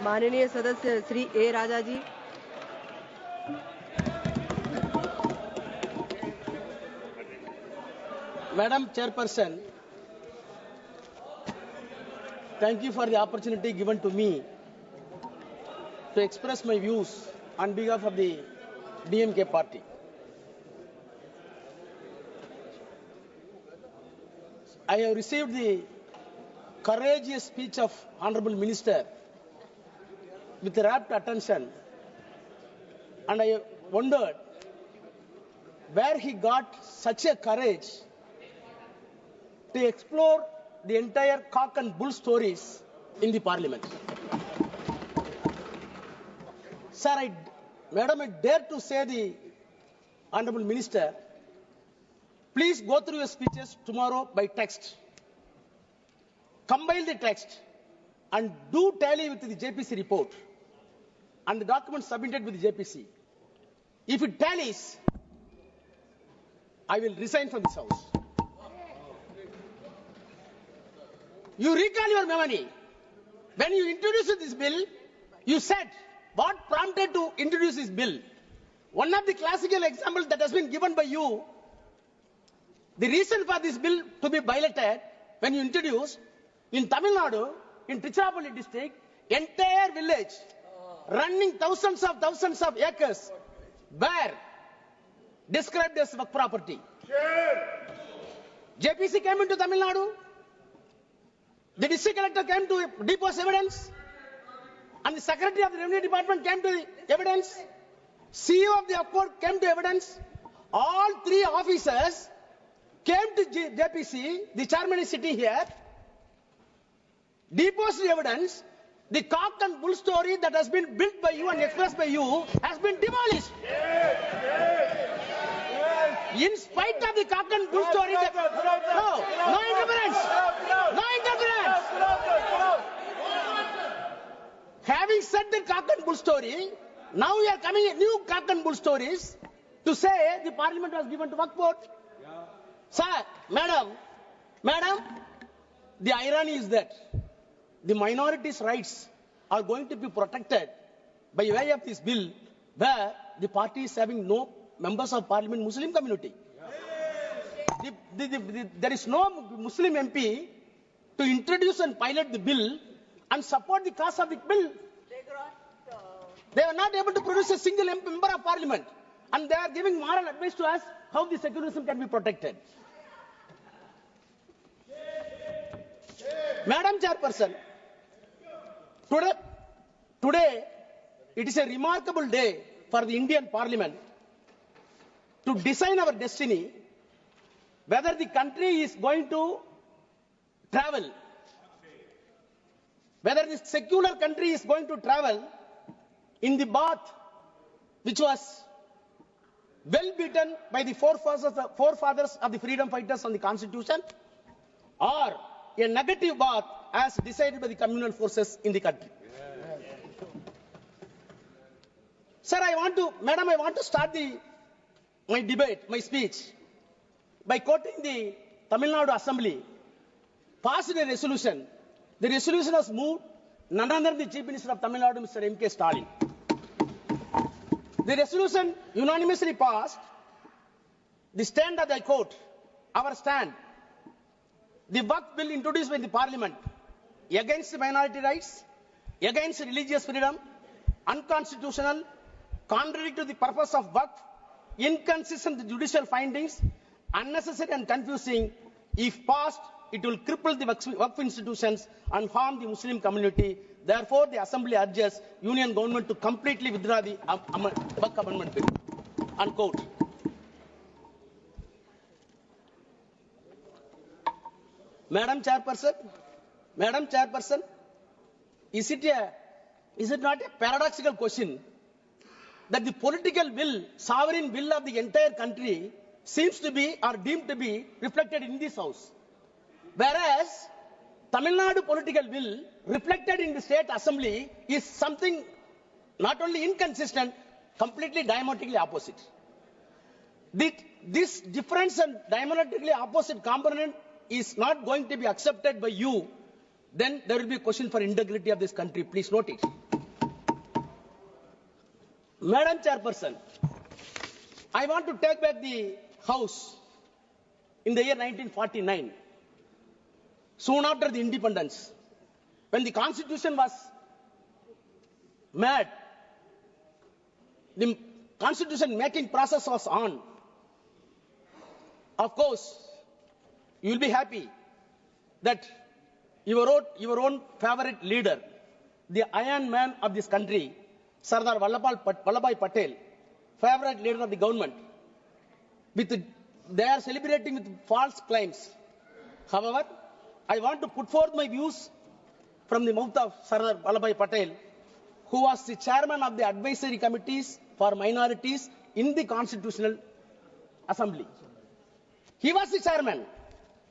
माननीय सदस्य श्री ए राजा जी। Madam Chairperson, thank you for the opportunity given to me to express my views on behalf of the DMK party. I have received the courageous speech of Honorable Minister with rapt attention, and I wondered where he got such a courage to explore the entire cock and bull stories in the parliament. Sir, Madam, I dare to say the Honorable Minister, please go through your speeches tomorrow by text. Compile the text and do tally with the JPC report and the documents submitted with the JPC. If it tallies, I will resign from this house. You recall your memory. When you introduced this bill, you said what prompted to introduce this bill. One of the classical examples that has been given by you, the reason for this bill to be piloted, when you introduced, in Tamil Nadu, in Tiruchirappalli district, entire village, running thousands of acres, were described as Waqf property. JPC came into Tamil Nadu. The district collector came to depose evidence, and the secretary of the revenue department came to the evidence. CEO of the Waqf came to evidence. All three officers came to JPC. The chairman is sitting here. Deposed the evidence. The cock and bull story that has been built by you and expressed by you has been demolished. In spite of the cock and bull story, no interference. No interference. Having said the cock and bull story, now we are coming with new cock and bull stories to say the parliament was given to Waqf board. Sir, madam, the irony is that the minorities' rights are going to be protected by way of this bill, where the party is having no members of parliament Muslim community. There is no Muslim MP to introduce and pilot the bill and support the cause of the bill. They are not able to produce a single member of parliament, and they are giving moral advice to us how the secularism can be protected. Madam Chairperson, today it is a remarkable day for the Indian Parliament to design our destiny, whether the country is going to travel, whether this secular country is going to travel in the path which was well beaten by the forefathers of the freedom fighters on the constitution, or a negative path as decided by the communal forces in the country. Sir, I want to start my debate, my speech, by quoting the Tamil Nadu Assembly passed a resolution. The resolution was moved none other than the Chief Minister of Tamil Nadu, Mr. DMK Stalin. The resolution unanimously passed. The stand that I quote, our stand, the Waqf bill introduced by the Parliament against minority rights, against religious freedom, unconstitutional, contrary to the purpose of Waqf, inconsistent with judicial findings, unnecessary and confusing. If passed, it will cripple the Waqf institutions and harm the Muslim community. Therefore, the Assembly urges Union Government to completely withdraw the Waqf Amendment Bill. Unquote. Madam Chairperson, is it not a paradoxical question that the political will, sovereign will of the entire country seems to be or deemed to be reflected in this house, whereas Tamil Nadu political will reflected in the state assembly is something not only inconsistent, completely diametrically opposite. This difference and diametrically opposite component is not going to be accepted by you, then there will be a question for integrity of this country. Please note it. Madam Chairperson, I want to take back the House in the year 1949, soon after the independence, when the Constitution was made, the Constitution making process was on. Of course, you will be happy that you wrote your own favorite leader, the Iron Man of this country, Sardar Vallabhbhai Patel, favorite leader of the government. They are celebrating with false claims. However, I want to put forth my views from the mouth of Sardar Vallabhbhai Patel, who was the chairman of the advisory committees for minorities in the Constitutional Assembly. He was the chairman.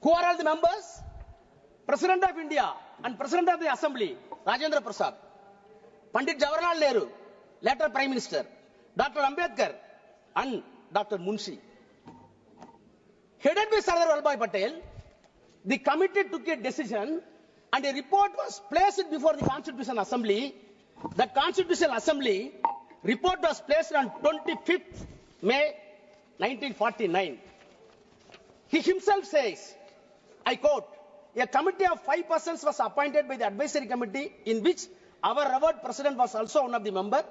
Who are all the members? President of India and President of the Assembly, Rajendra Prasad, Pandit Jawaharlal Nehru, later Prime Minister, Dr. Ambedkar, and Dr. Munshi. Headed by Sardar Vallabhbhai Patel, the committee took a decision and a report was placed before the Constitutional Assembly. The Constitutional Assembly report was placed on 25th May 1949. He himself says, I quote, a committee of 5 persons was appointed by the advisory committee in which our revered president was also one of the members.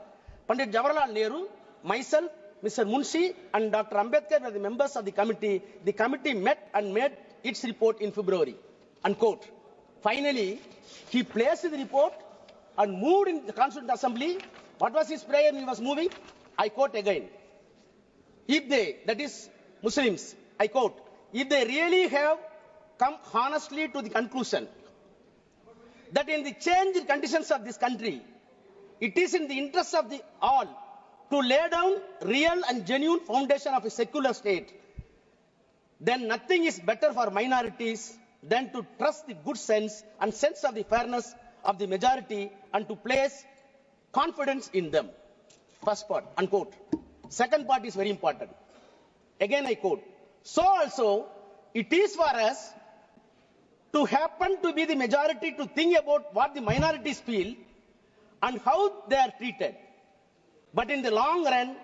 Pandit Jawaharlal Nehru, myself, Mr. Munshi and Dr. Ambedkar were the members of the committee. The committee met and made its report in February. Unquote. Finally, he placed the report and moved in the Constituent Assembly. What was his prayer when he was moving? I quote again. If they, that is Muslims, I quote, if they really have come honestly to the conclusion that in the changed conditions of this country, it is in the interest of the all to lay down real and genuine foundation of a secular state, then nothing is better for minorities than to trust the good sense and sense of the fairness of the majority and to place confidence in them. First part, unquote. Second part is very important. Again I quote. So also, it is for us to happen to be the majority to think about what the minorities feel and how they are treated. But in the long run,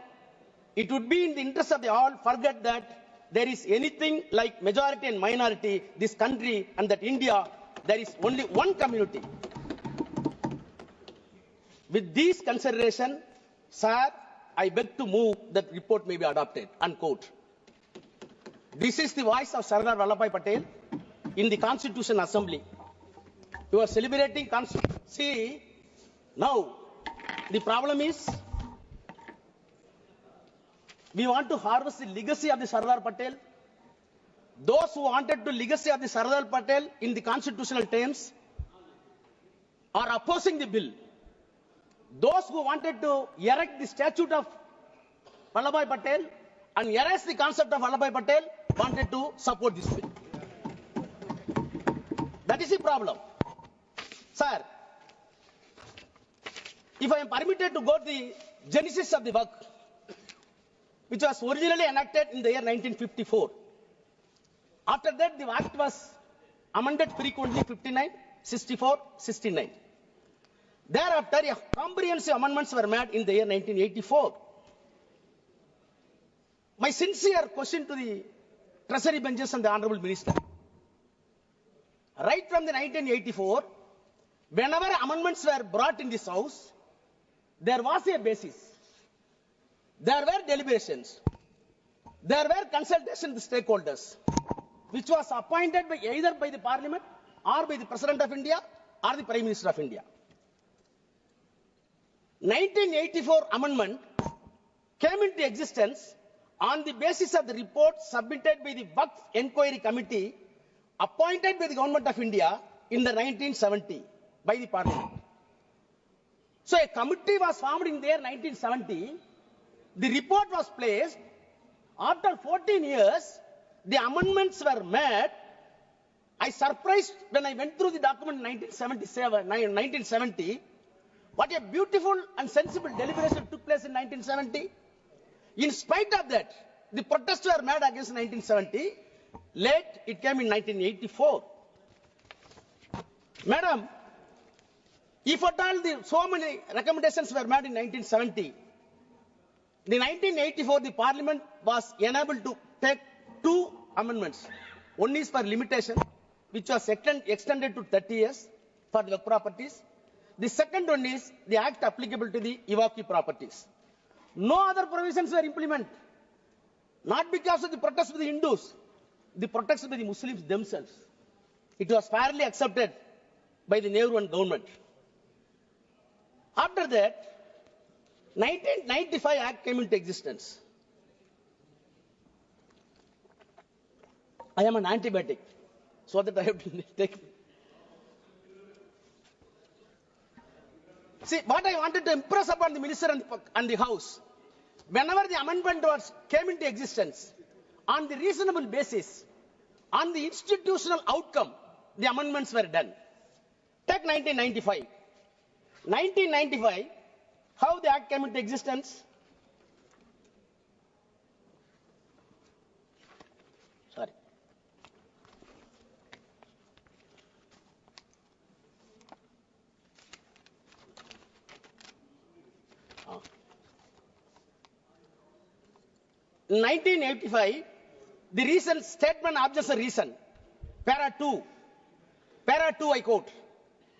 it would be in the interest of the all forget that there is anything like majority and minority, this country and that India, there is only one community. With these considerations, sir, I beg to move that report may be adopted, unquote. This is the voice of Sardar Vallabhbhai Patel in the Constitution Assembly. You are celebrating Constitution. See, now, the problem is, we want to harvest the legacy of the Sardar Patel. Those who wanted the legacy of the Sardar Patel in the constitutional terms are opposing the bill. Those who wanted to erect the statue of Vallabhbhai Patel and erase the concept of Vallabhbhai Patel wanted to support this bill. That is the problem. Sir, if I am permitted to go to the genesis of the Waqf, which was originally enacted in the year 1954. After that, the Act was amended frequently 59, 64, 69. Thereafter, comprehensive amendments were made in the year 1984. My sincere question to the Treasury benches and the Honorable Minister. Right from the 1984, whenever amendments were brought in this House, there was a basis. There were deliberations. There were consultations with stakeholders, which was appointed by either by the Parliament or by the President of India or the Prime Minister of India. 1984 amendment came into existence on the basis of the report submitted by the Waqf Enquiry Committee appointed by the Government of India in the 1970 by the Parliament. So a committee was formed in the year 1970. The report was placed. After 14 years, the amendments were made. I surprised when I went through the document in 1970. What a beautiful and sensible deliberation took place in 1970. In spite of that, the protests were made against 1970. Late, it came in 1984. Madam, if at all so many recommendations were made in 1970, The 1984, the Parliament was enabled to take two amendments. One is for limitation, which was extended to 30 years for the work properties. The second one is the act applicable to the evacui properties. No other provisions were implemented. Not because of the protest of the Hindus, the protest by the Muslims themselves. It was fairly accepted by the Nehru and government. After that, 1995 Act came into existence. I am an antibiotic, so that I have to take. See, what I wanted to impress upon the minister and the House, whenever the amendment came into existence, on the reasonable basis, on the institutional outcome, the amendments were done. Take 1995. 1995, how the Act came into existence? Sorry. In 1985, the reason statement objects a reason. Para 2, I quote,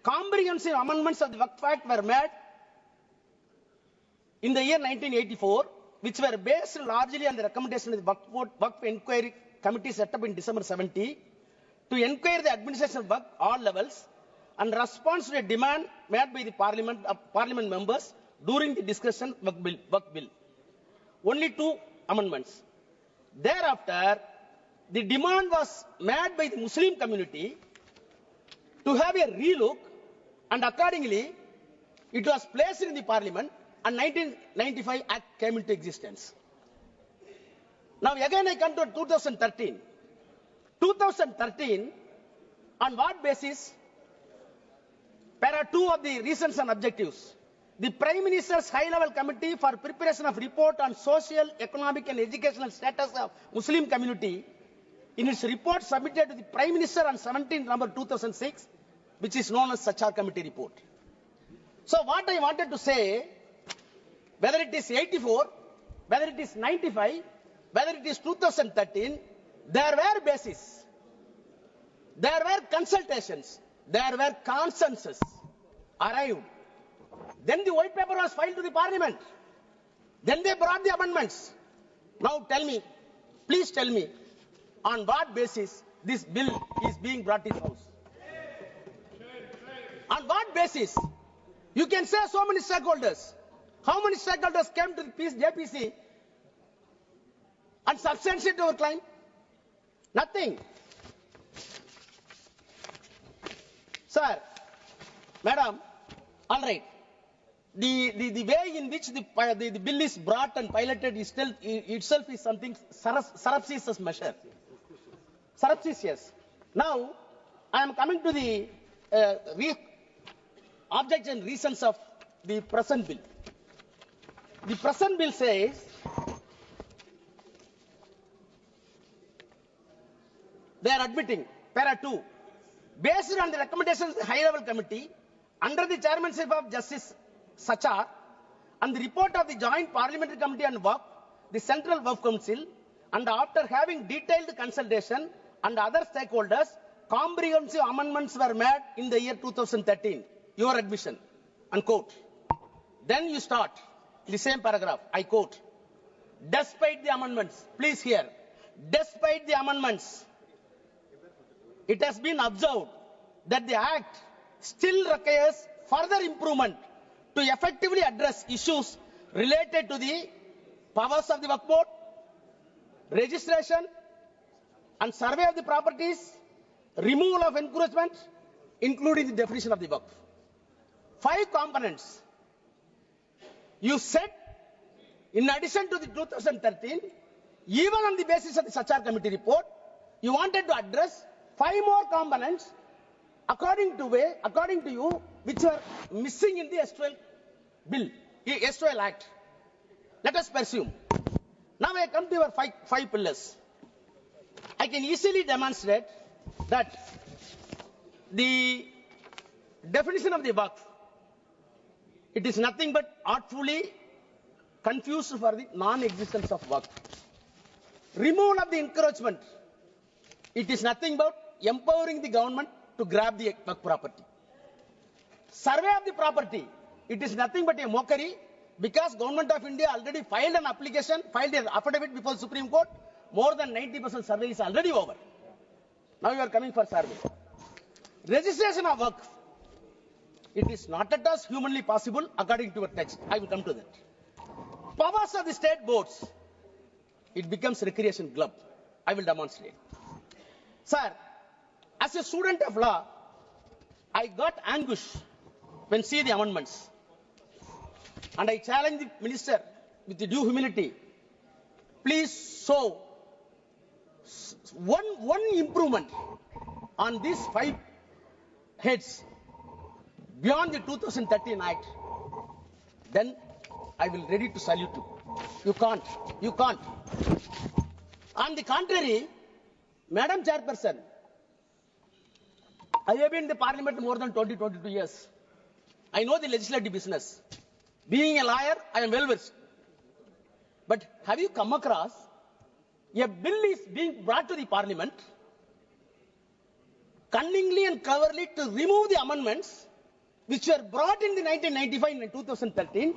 comprehensive amendments of the Waqf Act were made in the year 1984, which were based largely on the recommendation of the Waqf Inquiry Committee set up in December 70 to inquire the administration of Waqf all levels and response to a demand made by the Parliament members during the discussion of Waqf Bill. Only two amendments. Thereafter, the demand was made by the Muslim community to have a relook, and accordingly, it was placed in the Parliament, and 1995 Act came into existence. Now again I come to 2013. 2013, on what basis? Para 2 of the reasons and objectives. The Prime Minister's High-Level Committee for Preparation of Report on Social, Economic and Educational Status of Muslim Community, in its report submitted to the Prime Minister on 17 November 2006, which is known as Sachar Committee Report. So what I wanted to say, whether it is 84, whether it is 95, whether it is 2013, there were bases, there were consultations, there were consensus arrived. Then the white paper was filed to the Parliament. Then they brought the amendments. Now tell me, please tell me, on what basis this bill is being brought in House? On what basis? You can say so many stakeholders. How many stakeholders came to the JPC and substantiated our claim? Nothing. Sir, madam, all right. The way in which the bill is brought and piloted is still itself is something surreptitious measure. Surreptitious. Now, I am coming to the objects and reasons of the present bill. The present bill says they are admitting, para 2, based on the recommendations of the High-Level Committee, under the chairmanship of Justice Sachar, and the report of the Joint Parliamentary Committee on Waqf, the Central Waqf Council, and after having detailed consultation and other stakeholders, comprehensive amendments were made in the year 2013. Your admission, unquote. Then you start in the same paragraph, I quote, despite the amendments, please hear, despite the amendments, it has been observed that the Act still requires further improvement to effectively address issues related to the powers of the Waqf Board, registration and survey of the properties, removal of encroachment, including the definition of the Waqf. 5 components. You said, in addition to the 2013, even on the basis of the Sachar Committee report, you wanted to address 5 more components according to you, which were missing in the S12 bill, the S12 Act. Let us pursue. Now I come to your 5 pillars. I can easily demonstrate that the definition of the Waqf, it is nothing but artfully confused for the non-existence of Waqf. Removal of the encroachment. It is nothing but empowering the government to grab the Waqf property. Survey of the property. It is nothing but a mockery because Government of India already filed an application, filed an affidavit before Supreme Court. More than 90% survey is already over. Now you are coming for survey. Registration of Waqf. It is not at all humanly possible according to a text. I will come to that. Powers of the state boards. It becomes recreation club. I will demonstrate. Sir, as a student of law, I got anguish when see the amendments. And I challenge the minister with the due humility. Please show one improvement on these 5 heads beyond the 2013 Act. Then I will ready to salute you. You can't. You can't. On the contrary, Madam Chairperson, I have been in the Parliament more than 22 years. I know the legislative business. Being a lawyer, I am well versed. But have you come across a bill is being brought to the Parliament cunningly and cleverly to remove the amendments which were brought in the 1995 and 2013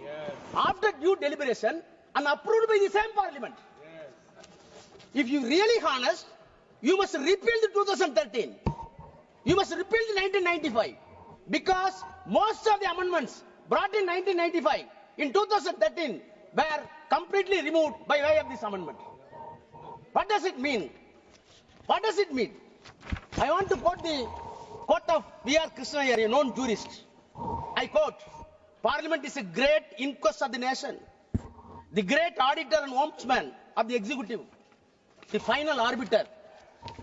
after due deliberation and approved by the same Parliament? If you really honest, you must repeal the 2013. You must repeal the 1995 because most of the amendments brought in 1995 in 2013 were completely removed by way of this amendment. What does it mean? What does it mean? I want to quote the quote of V.R. Krishna, a known jurist. I quote, Parliament is a great inquest of the nation, the great auditor and ombudsman of the executive, the final arbiter,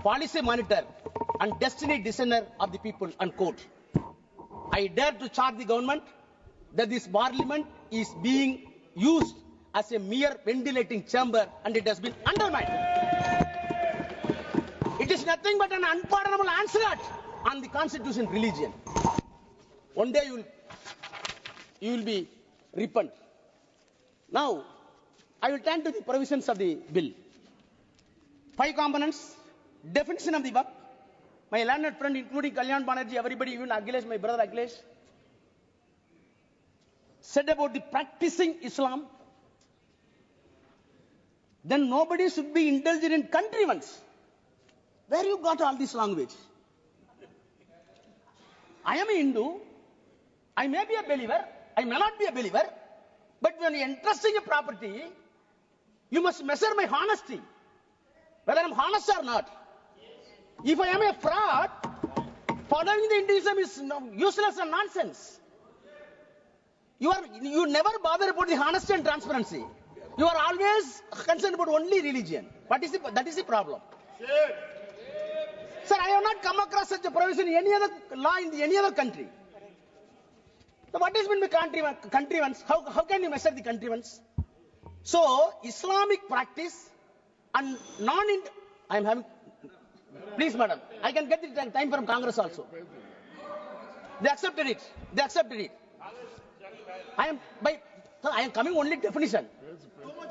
policy monitor, and destiny discerner of the people, unquote. I dare to charge the government that this Parliament is being used as a mere ventilating chamber and it has been undermined. It is nothing but an unpardonable onslaught on the constitution religion. One day you will be repent. Now, I will turn to the provisions of the bill. 5 components, definition of the Waqf. My learned friend, including Kalyan Banerjee, everybody, even Akhilesh, my brother Akhilesh, said about the practicing Islam. Then nobody should be indulged in contrivance. Where you got all this language? I am a Hindu. I may be a believer. I may not be a believer. But when you entrusting a property, you must measure my honesty. Whether I am honest or not. If I am a fraud, following the Hinduism is useless and nonsense. You never bother about the honesty and transparency. You are always concerned about only religion. That is the problem. Sir, I have not come across such a provision in any other law in any other country. So what is meant by contrivance? How can you measure the contrivance? So Islamic practice and I am having. Please, madam, I can get the time from Congress also. They accepted it. They accepted it. I am coming only definition.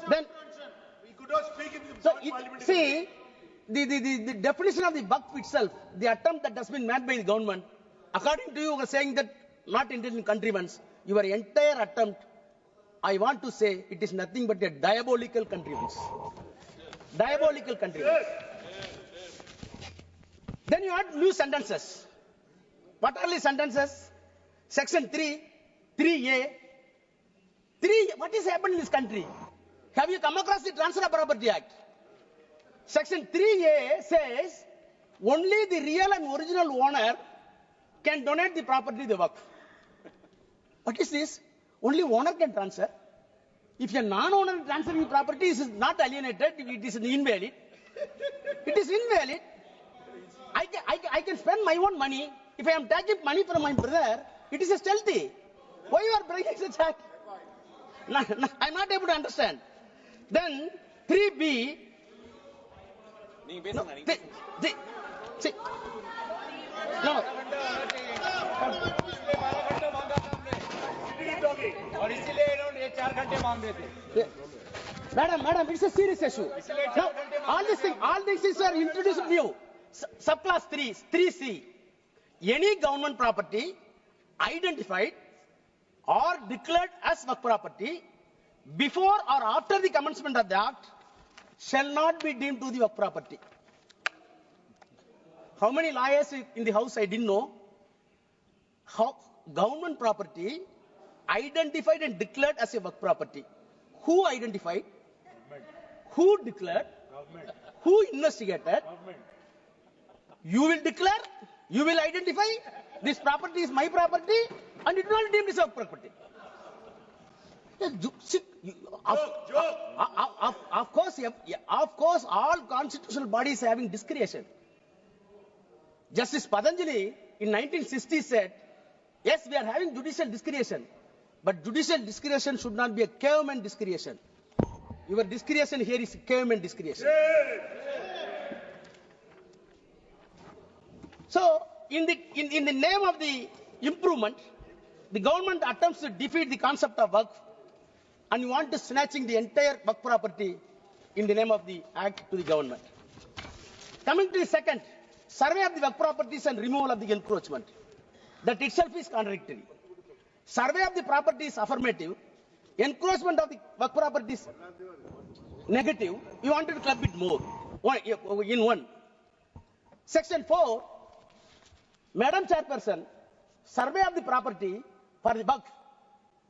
Then we could not speak in the so see the definition of the Waqf itself, the attempt that has been made by the government, according to you are saying that not intended in contrivance, your entire attempt, I want to say it is nothing but a diabolical contrivance. Diabolical contrivance. Then you add new sentences. What are the sentences? Section 3, 3A. What is happening in this country? Have you come across the Transfer of Property Act? Section 3A says only the real and original owner can donate the property to the Waqf. What is this? Only owner can transfer. If a non-owner transferring property is not alienated, it is invalid. It is invalid. I can spend my own money. If I am taking money from my brother, it is a stealthy. Why you are bringing such act? I am not able to understand. Then 3B. No, see. No. 4 घंटे मांग रहे थे. Madam, it's a serious issue. Now, all these things are introduced new. Subclass 3C. Any government property identified or declared as Waqf property before or after the commencement of the act shall not be deemed to the Waqf property. How many lawyers in the house I didn't know? How government property identified and declared as a Waqf property. Who identified? Government. Who declared? Government. Who investigated? Government. You will declare, you will identify, this property is my property and it will not be deemed as Waqf property. Of course, all constitutional bodies having discretion. Justice Patanjali in 1960 said, yes, we are having judicial discretion, but judicial discretion should not be a caveman discretion. Your discretion here is caveman discretion. So, in the name of the improvement, the government attempts to defeat the concept of Waqf, and you want to snatching the entire Waqf property in the name of the act to the government. Coming to the second, survey of the Waqf properties and removal of the encroachment. That itself is contradictory. Survey of the property is affirmative. Encroachment of the Waqf property is negative. You wanted to club it more in one. Section 4, Madam Chairperson, survey of the property for the Waqf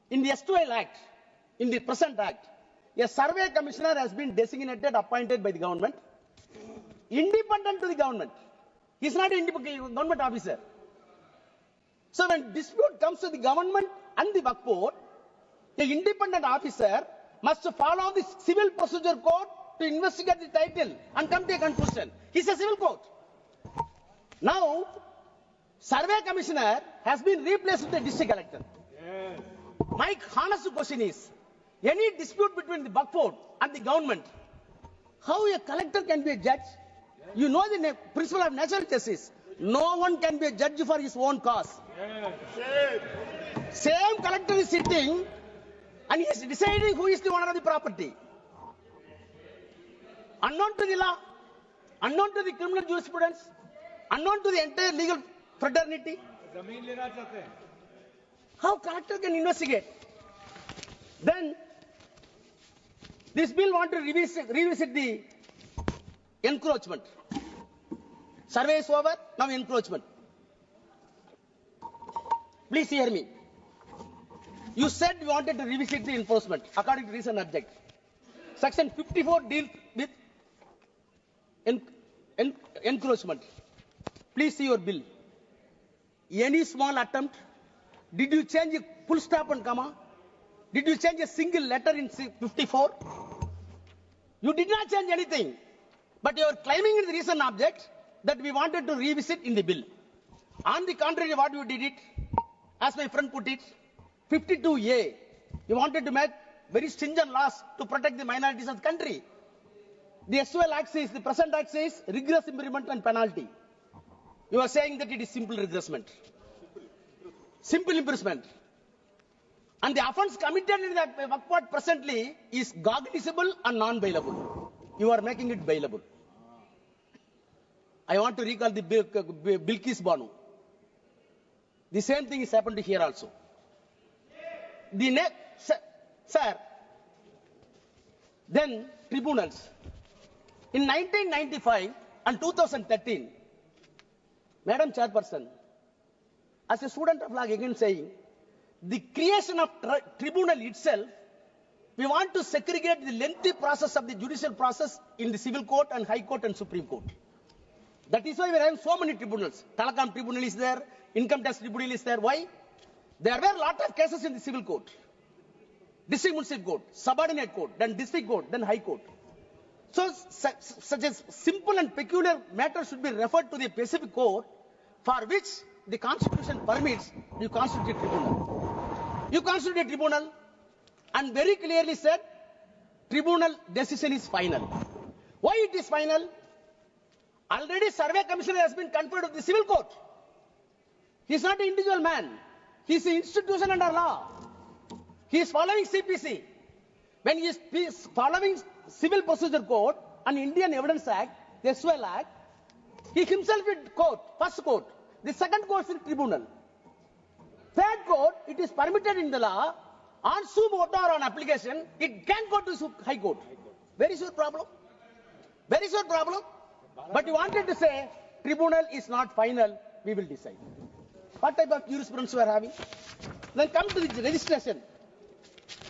in the S2L Act, in the present Act, a survey commissioner has been designated, appointed by the government, independent to the government. He is not an independent government officer. So when dispute comes to the government and the Waqf board, the independent officer must follow the civil procedure code to investigate the title and come to a conclusion. He is a civil court. Now, survey commissioner has been replaced with the district collector. Yes. My honest question is, any dispute between the Waqf board and the government, how a collector can be a judge? You know the principle of natural justice. No one can be a judge for his own cause. Yes. Same collector is sitting and he is deciding who is the owner of the property. Unknown to the law, unknown to the criminal jurisprudence, unknown to the entire legal fraternity. जमीन लेना चाहते हैं. How collector can investigate? Then this bill want to revisit the encroachment. Survey is over, now encroachment. Please hear me. You said you wanted to revisit the enforcement according to reason object. Section 54 deals with encroachment. Please see your bill. Any small attempt? Did you change a full stop and comma? Did you change a single letter in 54? You did not change anything. But you are claiming in the reason object that we wanted to revisit in the bill. On the contrary, what you did it, as my friend put it, 52A, you wanted to make very stringent laws to protect the minorities of the country. The S2L Act says, the present Act says, rigorous imprisonment and penalty. You are saying that it is simple regressment. Simple imprisonment. And the offence committed in the Waqf Board presently is cognizable and non-bailable. You are making it bailable. I want to recall the Bilkis Banu. The same thing is happened here also. The next, sir, then tribunals. In 1995 and 2013, Madam Chairperson, as a student of law again saying, the creation of tribunal itself, we want to segregate the lengthy process of the judicial process in the civil court and high court and supreme court. That is why we are having so many tribunals. Telecom tribunal is there, income tax tribunal is there. Why? There were a lot of cases in the civil court, district municipal court, subordinate court, then district court, then high court. So such a simple and peculiar matter should be referred to the specific court for which the constitution permits you constitute a tribunal. You constitute a tribunal and very clearly said tribunal decision is final. Why it is final? Already survey commissioner has been conferred with the civil court. He is not an individual man. He is an institution under law. He is following CPC. When he is following Civil Procedure Code and Indian Evidence Act, the SWL Act, he himself is court, first court. The second court is tribunal. Third court, it is permitted in the law, on suo motu or on application, it can go to High Court. Where is your problem? Where is your problem? But you wanted to say, tribunal is not final, we will decide. What type of jurisprudence we are having? Then come to the registration.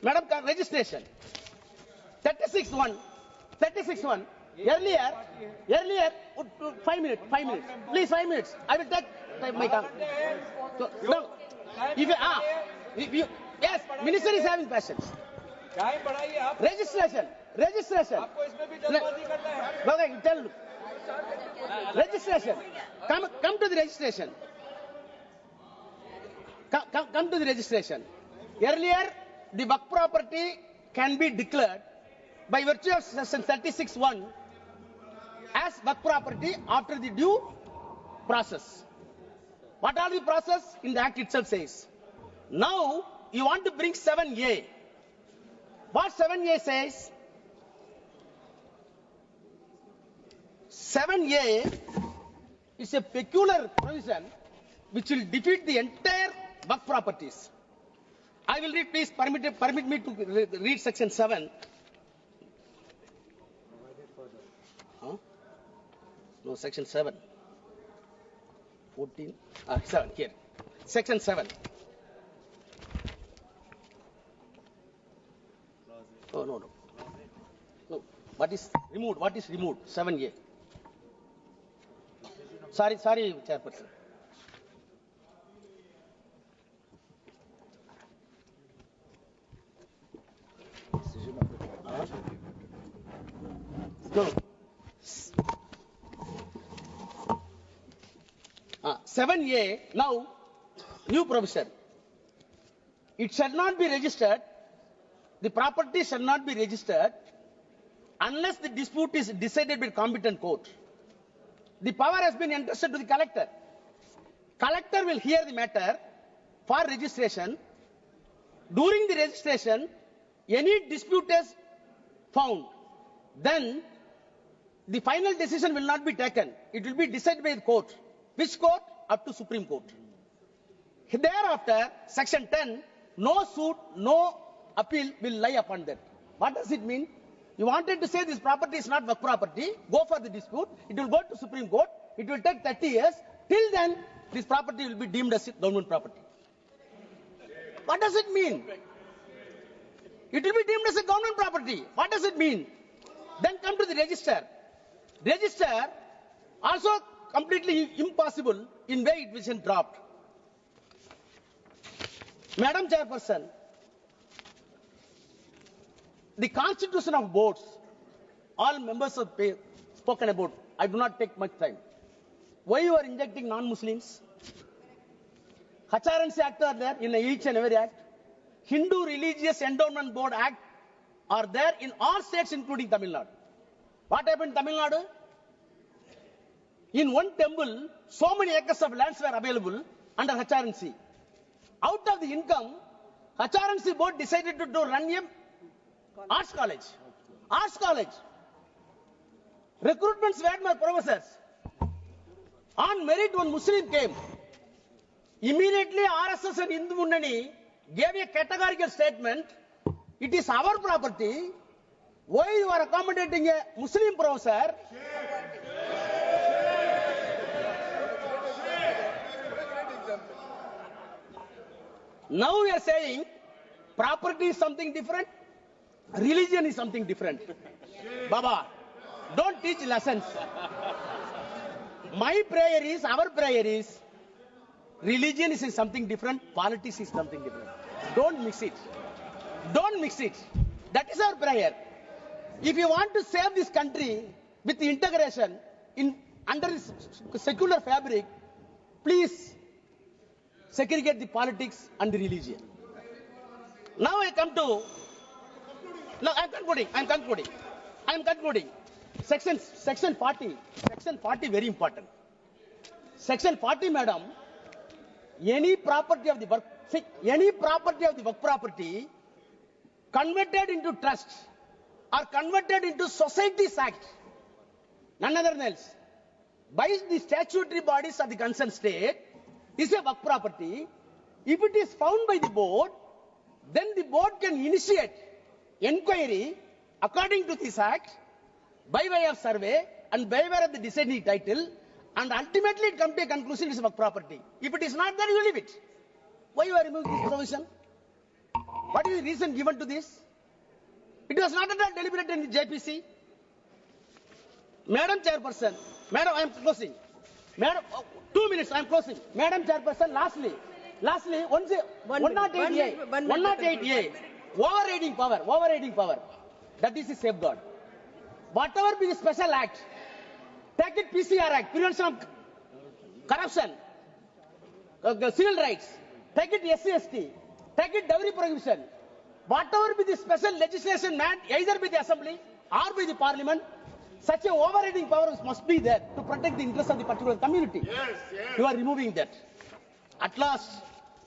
Madam, registration. 36-1. Earlier, 5 minutes. Please, 5 minutes. I will take my time. So, no. Yes, minister is having questions. Time बढ़ाइए आप Registration. आपको इसमें भी जल्दबाजी करना है Okay, tell. Registration. Come to the registration. Come to the registration. Earlier, the Waqf property can be declared by virtue of section 36(1) as Waqf property after the due process. What are the process? In the Act itself says. Now, you want to bring 7A. What 7A says? 7A is a peculiar provision which will defeat the entire Waqf properties. I will read, please permit me to read section 7. Huh? No, section 7. 14. 7 here. Section 7. Oh, no. What is removed? 7A. Sorry, Chairperson. No. 7A, now, new provision. It shall not be registered, the property shall not be registered unless the dispute is decided by competent court. The power has been entrusted to the collector. Collector will hear the matter for registration. During the registration, any dispute is found, then the final decision will not be taken. It will be decided by the court. Which court? Up to Supreme Court. Thereafter, section 10, no suit, no appeal will lie upon that. What does it mean? You wanted to say this property is not Waqf property, go for the dispute, it will go to Supreme Court, it will take 30 years, till then this property will be deemed as government property. What does it mean? It will be deemed as a government property. What does it mean? Then come to the register. Register also completely impossible in way it was dropped. Madam Chairperson, the constitution of boards, all members have spoken about. I do not take much time. Why you are injecting non-Muslims? HRNC Act are there in each and every act. Hindu Religious Endowment Board Act are there in all states including Tamil Nadu. What happened in Tamil Nadu? In one temple, so many acres of lands were available under HRNC. Out of the income, HRNC board decided to run a arts college. Arts college. Recruitments were my professors. On merit, one Muslim came. Immediately, RSS and Hindu Munnani gave a categorical statement. It is our property. Why you are accommodating a Muslim professor? Now we are saying property is something different, religion is something different. Baba, don't teach lessons. My prayer is, our prayer is, religion is something different, politics is something different. Don't mix it. Don't mix it. That is our prayer. If you want to save this country with the integration under this secular fabric, please segregate the politics and the religion. Now I come to, I'm concluding. Section 40, very important. Section 40, madam, any property of the Waqf property converted into trust or converted into society's act, none other than else, by the statutory bodies of the concerned state, is a Waqf property. If it is found by the board, then the board can initiate inquiry according to this act by way of survey and by way of the deciding title, and ultimately it comes to a conclusion it is Waqf property. If it is not there, you leave it. Why you are removing this provision? What is the reason given to this? It was not at all deliberated in the JPC. Madam Chairperson, Madam, I am closing. Madam, 2 minutes, I am closing. Madam Chairperson, lastly, 108A, overriding power, that is the safeguard. Whatever be the special act, take it PCR Act, Prevention of Corruption, Civil Rights, take it SC/ST, take it dowry prohibition, whatever be the special legislation meant either by the Assembly or by the Parliament, such a overriding power must be there to protect the interests of the particular community. Yes. You are removing that. At last,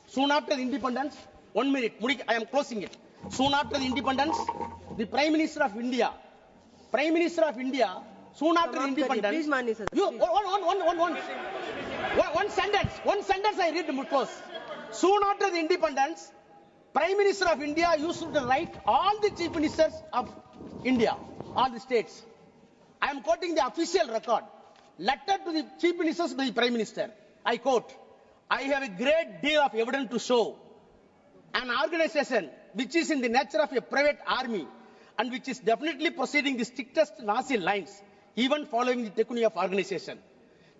soon after the independence, 1 minute, I am closing it. Soon after the independence, the Prime Minister of India, soon after the independence, please, Mani sir. One sentence I read close. Soon after the independence, Prime Minister of India used to write all the chief ministers of India, all the states. I am quoting the official record. Letter to the chief ministers to the Prime Minister. I quote, I have a great deal of evidence to show an organization which is in the nature of a private army and which is definitely proceeding the strictest Nazi lines, even following the technique of organization.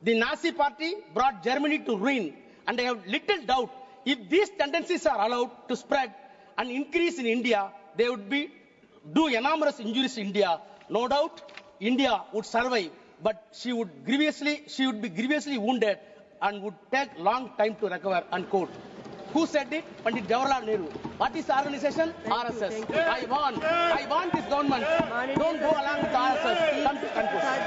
The Nazi party brought Germany to ruin, and I have little doubt if these tendencies are allowed to spread and increase in India, they would do enormous injuries to India. No doubt, India would survive, but she would be grievously wounded and would take long time to recover, unquote. Who said it? Pandit Jawaharlal Nehru. What is the organization? RSS. I want this government. Don't go along with RSS. Come to conclusion.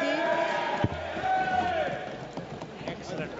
Excellent.